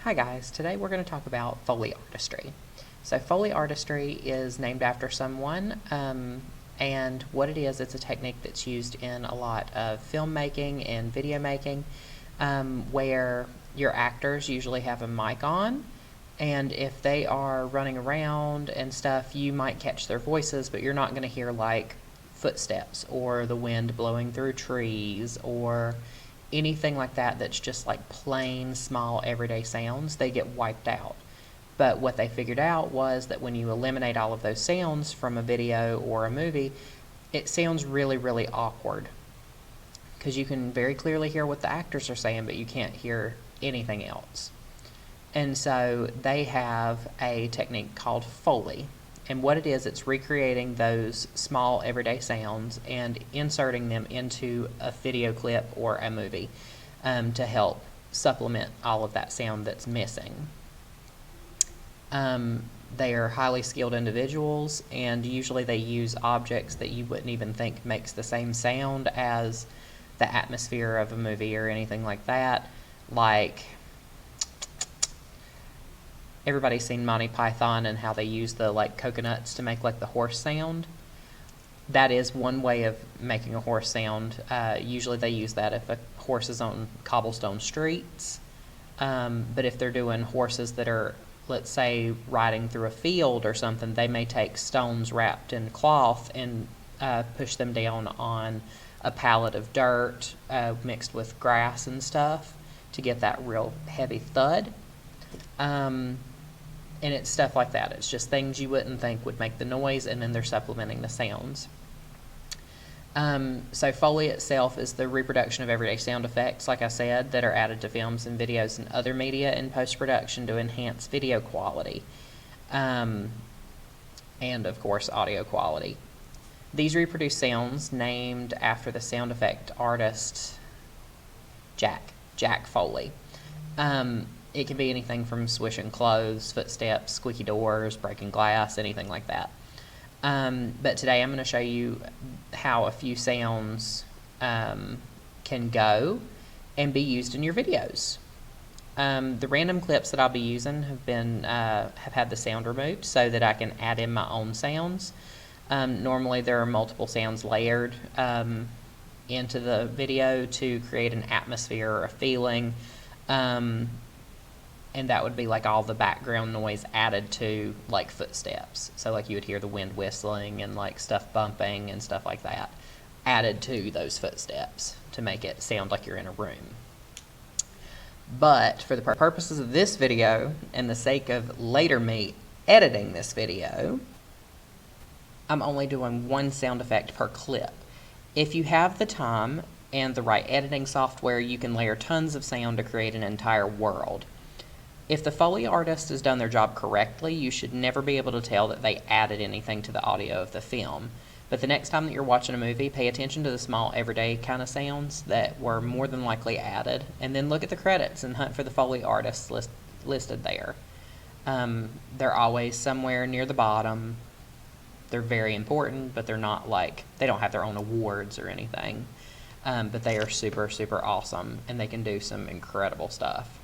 Hi guys, today we're going to talk about Foley Artistry. So Foley Artistry is named after someone, and what it is, it's a technique that's used in a lot of filmmaking and video making, where your actors usually have a mic on, and if they are running around and stuff, you might catch their voices, but you're not going to hear like footsteps or the wind blowing through trees or anything like that that's just like plain small everyday sounds. They get wiped out. But what they figured out was that when you eliminate all of those sounds from a video or a movie, it sounds really, really awkward because you can very clearly hear what the actors are saying, but you can't hear anything else. And so they have a technique called Foley. And what it is, it's recreating those small everyday sounds and inserting them into a video clip or a movie to help supplement all of that sound that's missing. They are highly skilled individuals, and usually they use objects that you wouldn't even think makes the same sound as the atmosphere of a movie or anything like that. Like, everybody's seen Monty Python and how they use the like coconuts to make like the horse sound. That is one way of making a horse sound. Usually they use that if a horse is on cobblestone streets. But if they're doing horses that are, let's say, riding through a field or something, they may take stones wrapped in cloth and push them down on a pallet of dirt mixed with grass and stuff to get that real heavy thud. And it's stuff like that. It's just things you wouldn't think would make the noise, and then they're supplementing the sounds. So Foley itself is the reproduction of everyday sound effects, like I said, that are added to films and videos and other media in post-production to enhance video quality, and of course audio quality. These reproduce sounds named after the sound effect artist Jack Foley. It can be anything from swishing clothes, footsteps, squeaky doors, breaking glass, anything like that. But today I'm going to show you how a few sounds can go and be used in your videos. The random clips that I'll be using have had the sound removed so that I can add in my own sounds. Normally there are multiple sounds layered into the video to create an atmosphere or a feeling. And that would be like all the background noise added to like footsteps. So like you would hear the wind whistling and like stuff bumping and stuff like that added to those footsteps to make it sound like you're in a room. But for the purposes of this video and the sake of later me editing this video, I'm only doing one sound effect per clip. If you have the time and the right editing software, you can layer tons of sound to create an entire world. If the Foley artist has done their job correctly, you should never be able to tell that they added anything to the audio of the film. But the next time that you're watching a movie, pay attention to the small everyday kind of sounds that were more than likely added, and then look at the credits and hunt for the Foley artists listed there. They're always somewhere near the bottom. They're very important, but they're not like, they don't have their own awards or anything. But they are super, super awesome, and they can do some incredible stuff.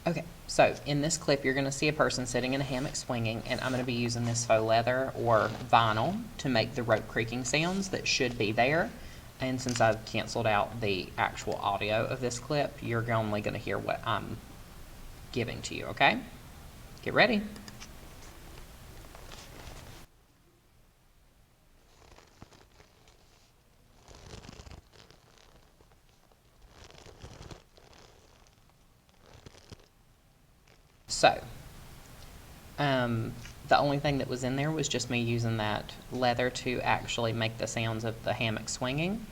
Okay, so in this clip you're going to see a person sitting in a hammock swinging, and I'm going to be using this faux leather or vinyl to make the rope creaking sounds that should be there. And since I've canceled out the actual audio of this clip, you're only going to hear what I'm giving to you, okay? Get ready. So, the only thing that was in there was just me using that leather to actually make the sounds of the hammock swinging.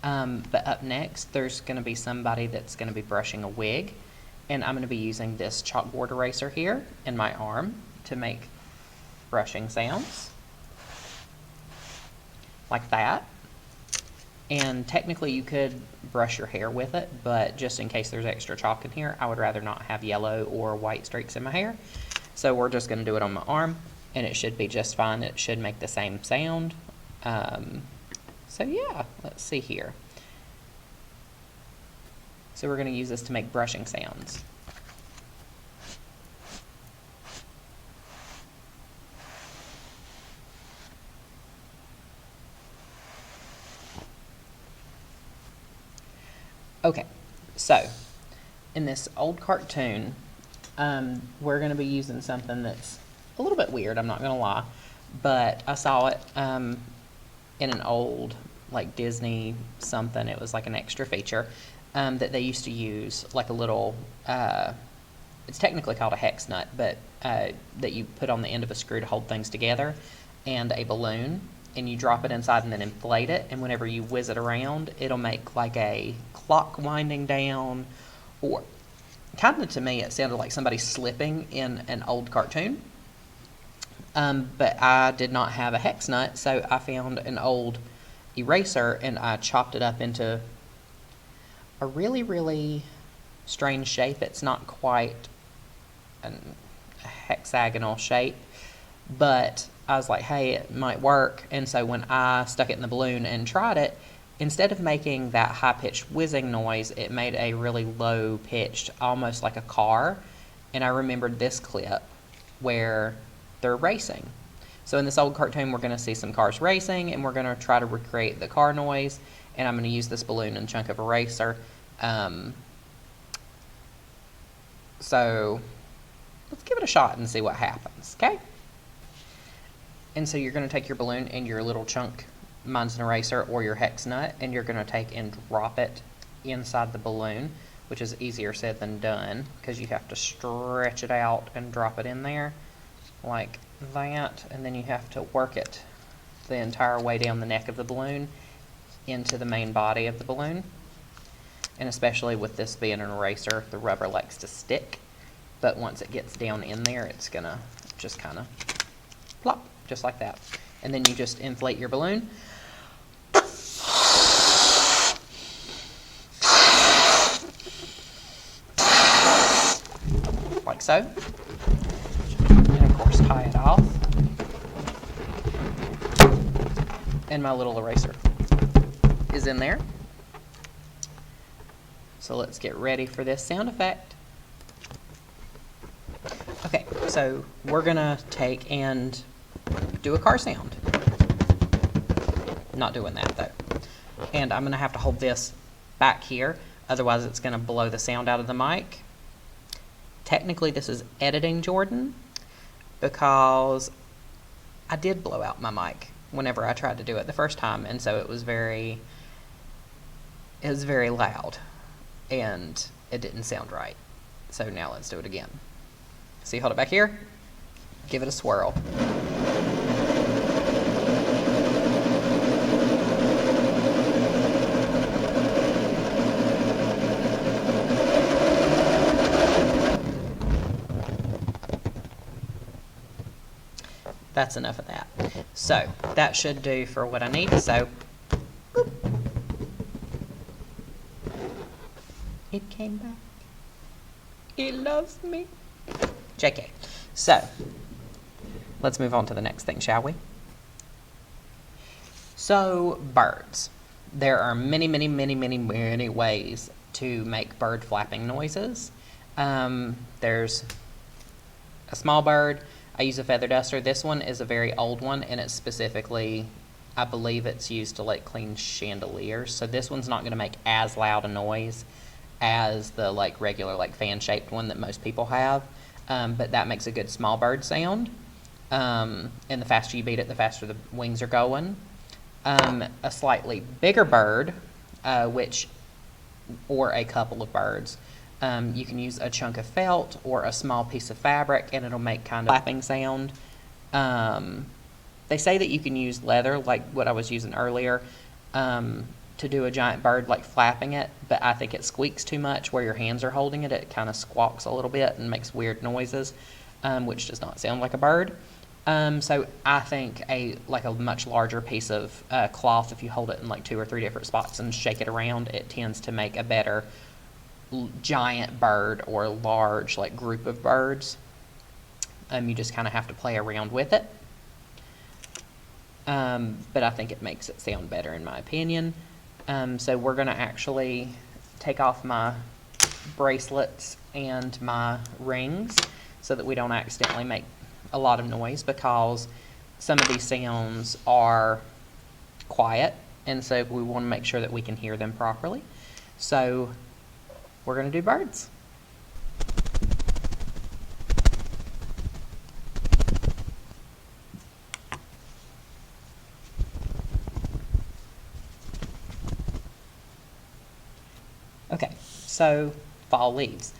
But up next, there's going to be somebody that's going to be brushing a wig, and I'm going to be using this chalkboard eraser here in my arm to make brushing sounds like that. And technically you could brush your hair with it, but just in case there's extra chalk in here, I would rather not have yellow or white streaks in my hair. So we're just going to do it on my arm. and it should be just fine. It should make the same sound. So yeah, let's see here. So we're going to use this to make brushing sounds. Okay, so in this old cartoon, we're going to be using something that's a little bit weird, I'm not going to lie, but I saw it in an old like Disney something. It was like an extra feature that they used to use, like a little, it's technically called a hex nut, but that you put on the end of a screw to hold things together, and a balloon, and you drop it inside and then inflate it, and whenever you whiz it around, it'll make like a clock winding down, or kind of, to me, it sounded like somebody slipping in an old cartoon. But I did not have a hex nut, so I found an old eraser and I chopped it up into a really, really strange shape. It's not quite a hexagonal shape, but I was like, hey, it might work. And so when I stuck it in the balloon and tried it, instead of making that high-pitched whizzing noise, it made a really low-pitched, almost like a car. And I remembered this clip where they're racing. So in this old cartoon, we're going to see some cars racing, and we're going to try to recreate the car noise, and I'm going to use this balloon and chunk of eraser. So let's give it a shot and see what happens, okay? And so you're going to take your balloon and your little chunk, mine's an eraser, or your hex nut, and you're going to take and drop it inside the balloon, which is easier said than done, because you have to stretch it out and drop it in there like that, and then you have to work it the entire way down the neck of the balloon into the main body of the balloon. And especially with this being an eraser, the rubber likes to stick, but once it gets down in there, it's gonna just kind of plop, just like that. And then you just inflate your balloon. Like so. And of course tie it off. And my little eraser is in there. So let's get ready for this sound effect. Okay, so we're gonna take and do a car sound. Not doing that though. And I'm gonna have to hold this back here, otherwise it's gonna blow the sound out of the mic. Technically this is editing, Jordan, because I did blow out my mic whenever I tried to do it the first time, and so it was very loud and it didn't sound right. So now let's do it again. See, hold it back here, give it a swirl. That's enough of that. So that should do for what I need. So boop. It came back. It loves me. JK. So let's move on to the next thing, shall we? So birds. There are many, many, many, many, many ways to make bird flapping noises. There's a small bird. I use a feather duster. This one is a very old one, and it's specifically, I believe it's used to like clean chandeliers. So this one's not going to make as loud a noise as the like regular like fan shaped one that most people have, but that makes a good small bird sound. And the faster you beat it, the faster the wings are going. A slightly bigger bird, or a couple of birds. You can use a chunk of felt or a small piece of fabric, and it'll make kind of flapping sound. They say that you can use leather, like what I was using earlier, to do a giant bird, like flapping it, but I think it squeaks too much where your hands are holding it. It kind of squawks a little bit and makes weird noises, which does not sound like a bird. So I think a much larger piece of cloth, if you hold it in like 2 or 3 different spots and shake it around, it tends to make a better giant bird or large like group of birds. You just kind of have to play around with it. But I think it makes it sound better in my opinion. So we're going to actually take off my bracelets and my rings so that we don't accidentally make a lot of noise, because some of these sounds are quiet, and so we want to make sure that we can hear them properly. So we're going to do birds. Okay, so fall leaves.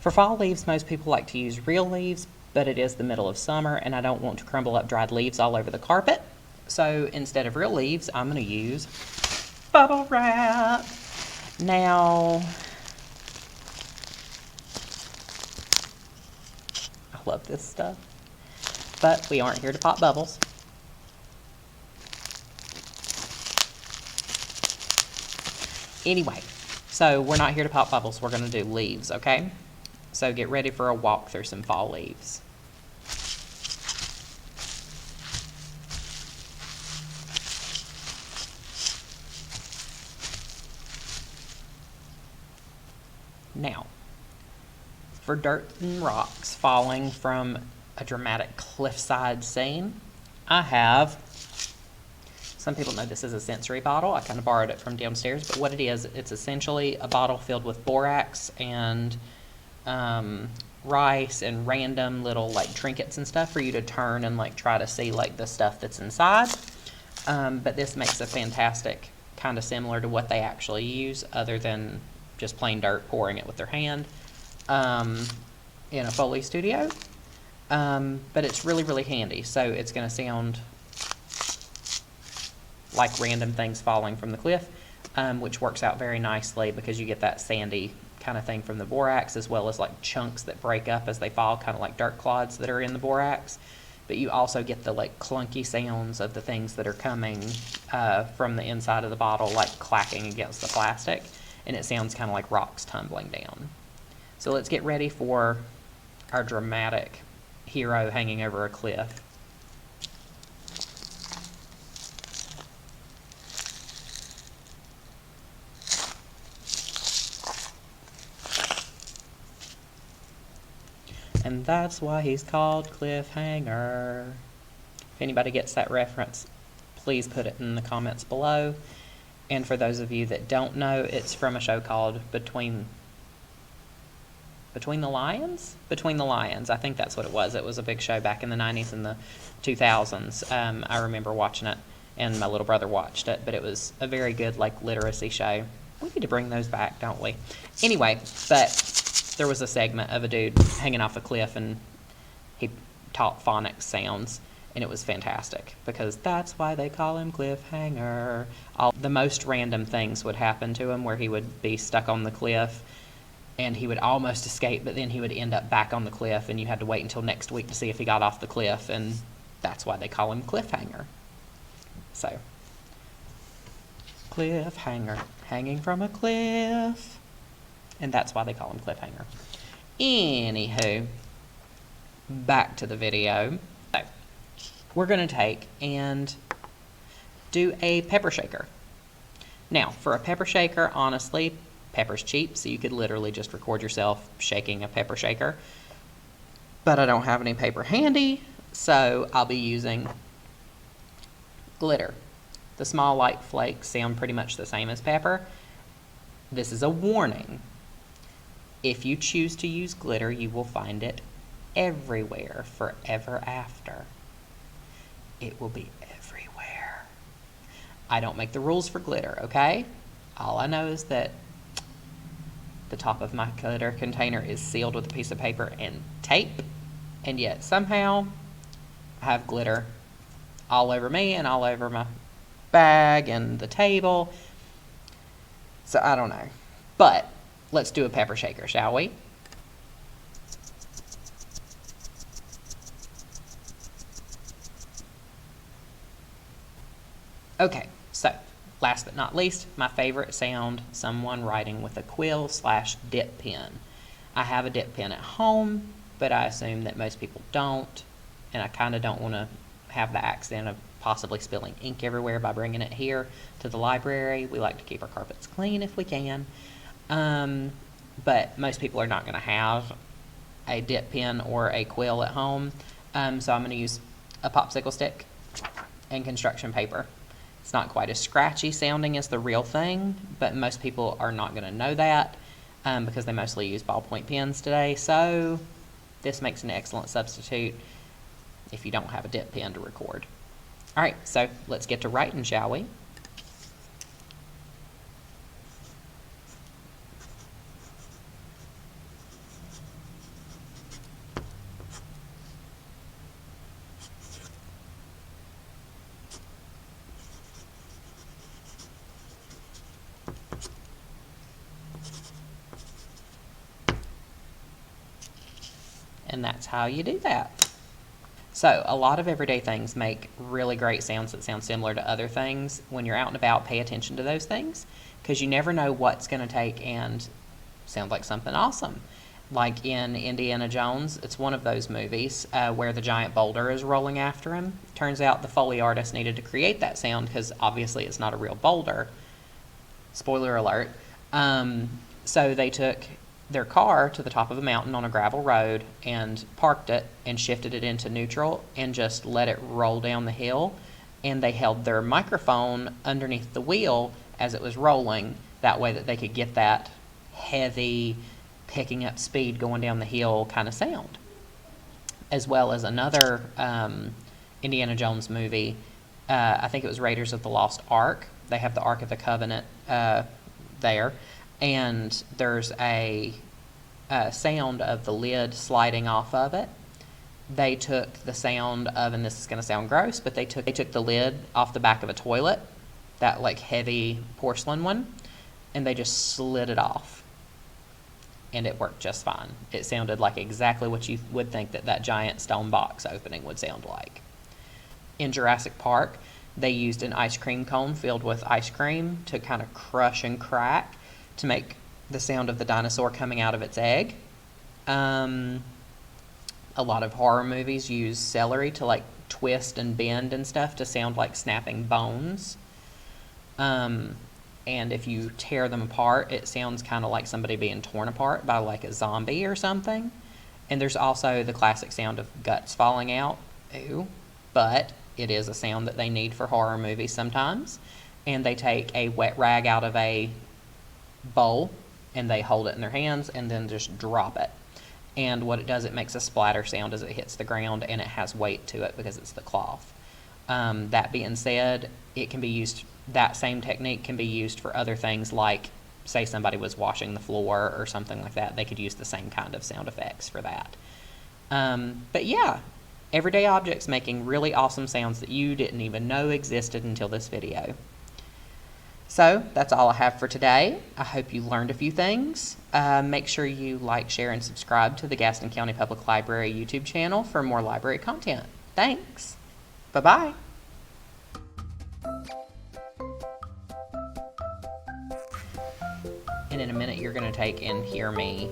For fall leaves, most people like to use real leaves, but it is the middle of summer and I don't want to crumble up dried leaves all over the carpet. So instead of real leaves, I'm going to use bubble wrap. Now, I love this stuff, but we aren't here to pop bubbles. Anyway, so we're not here to pop bubbles, we're going to do leaves, okay? So get ready for a walk through some fall leaves. Now, for dirt and rocks falling from a dramatic cliffside scene, I have, some people know this is a sensory bottle. I kind of borrowed it from downstairs, but what it is, it's essentially a bottle filled with borax and rice and random little like trinkets and stuff for you to turn and like try to see like the stuff that's inside. But this makes a fantastic, kind of similar to what they actually use, other than just plain dirt pouring it with their hand in a Foley studio. But it's really, really handy. So it's going to sound like random things falling from the cliff, which works out very nicely because you get that sandy kind of thing from the borax, as well as like chunks that break up as they fall, kind of like dirt clods that are in the borax. But you also get the like clunky sounds of the things that are coming from the inside of the bottle, like clacking against the plastic, and it sounds kind of like rocks tumbling down. So let's get ready for our dramatic hero hanging over a cliff. And that's why he's called Cliffhanger. If anybody gets that reference, please put it in the comments below. And for those of you that don't know, it's from a show called Between the Lions? Between the Lions. I think that's what it was. It was a big show back in the 90s and the 2000s. I remember watching it, and my little brother watched it, but it was a very good like literacy show. We need to bring those back, don't we? Anyway, but there was a segment of a dude hanging off a cliff, and he taught phonics sounds, and it was fantastic because that's why they call him Cliffhanger. The most random things would happen to him, where he would be stuck on the cliff and he would almost escape, but then he would end up back on the cliff, and you had to wait until next week to see if he got off the cliff, and that's why they call him Cliffhanger. So, Cliffhanger, hanging from a cliff. And that's why they call him Cliffhanger. Anywho, back to the video. So, we're going to take and do a pepper shaker. Now, for a pepper shaker, honestly, pepper's cheap, so you could literally just record yourself shaking a pepper shaker. But I don't have any paper handy, so I'll be using glitter. The small light flakes sound pretty much the same as pepper. This is a warning. If you choose to use glitter, you will find it everywhere forever after. It will be everywhere. I don't make the rules for glitter, okay? All I know is that the top of my glitter container is sealed with a piece of paper and tape, and yet somehow I have glitter all over me and all over my bag and the table. So I don't know. But let's do a pepper shaker, shall we? Okay, so last but not least, my favorite sound, someone writing with a quill/dip pen. I have a dip pen at home, but I assume that most people don't, and I kind of don't want to have the accident of possibly spilling ink everywhere by bringing it here to the library. We like to keep our carpets clean if we can, but most people are not going to have a dip pen or a quill at home, so I'm going to use a popsicle stick and construction paper. It's not quite as scratchy sounding as the real thing, but most people are not going to know that because they mostly use ballpoint pens today, so this makes an excellent substitute if you don't have a dip pen to record. All right, so let's get to writing, shall we? And that's how you do that. So a lot of everyday things make really great sounds that sound similar to other things. When you're out and about, pay attention to those things because you never know what's going to take and sound like something awesome. Like in Indiana Jones, it's one of those movies where the giant boulder is rolling after him. Turns out the Foley artist needed to create that sound because obviously it's not a real boulder. Spoiler alert. So they took their car to the top of a mountain on a gravel road and parked it and shifted it into neutral and just let it roll down the hill, and they held their microphone underneath the wheel as it was rolling, that way that they could get that heavy picking up speed going down the hill kind of sound. As well as another Indiana Jones movie, I think it was Raiders of the Lost Ark. They have the Ark of the Covenant there, and there's a sound of the lid sliding off of it. They took the sound of, and this is going to sound gross, but they took the lid off the back of a toilet, that like heavy porcelain one, and they just slid it off, and it worked just fine. It sounded like exactly what you would think that giant stone box opening would sound like. In Jurassic Park, they used an ice cream cone filled with ice cream to kind of crush and crack to make the sound of the dinosaur coming out of its egg. A lot of horror movies use celery to like twist and bend and stuff to sound like snapping bones. And if you tear them apart, it sounds kind of like somebody being torn apart by like a zombie or something. And there's also the classic sound of guts falling out. Ew. But it is a sound that they need for horror movies sometimes. And they take a wet rag out of a bowl and they hold it in their hands and then just drop it. And what it does, it makes a splatter sound as it hits the ground, and it has weight to it because it's the cloth. That being said, it can be used, that same technique can be used for other things, like say somebody was washing the floor or something like that. They could use the same kind of sound effects for that. But yeah, everyday objects making really awesome sounds that you didn't even know existed until this video. So that's all I have for today. I hope you learned a few things. Make sure you like, share, and subscribe to the Gaston County Public Library YouTube channel for more library content. Thanks. Bye-bye. And in a minute, you're going to take and hear me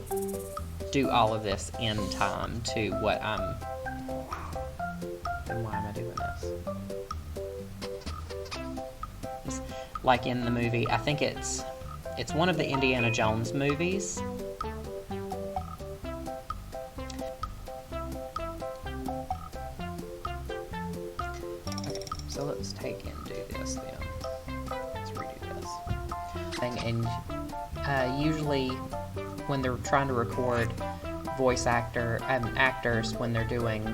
do all of this in time to what I'm... Then why am I doing this? Like in the movie, I think it's one of the Indiana Jones movies. Okay, so let's take and do this then. Let's redo this. And usually when they're trying to record actors when they're doing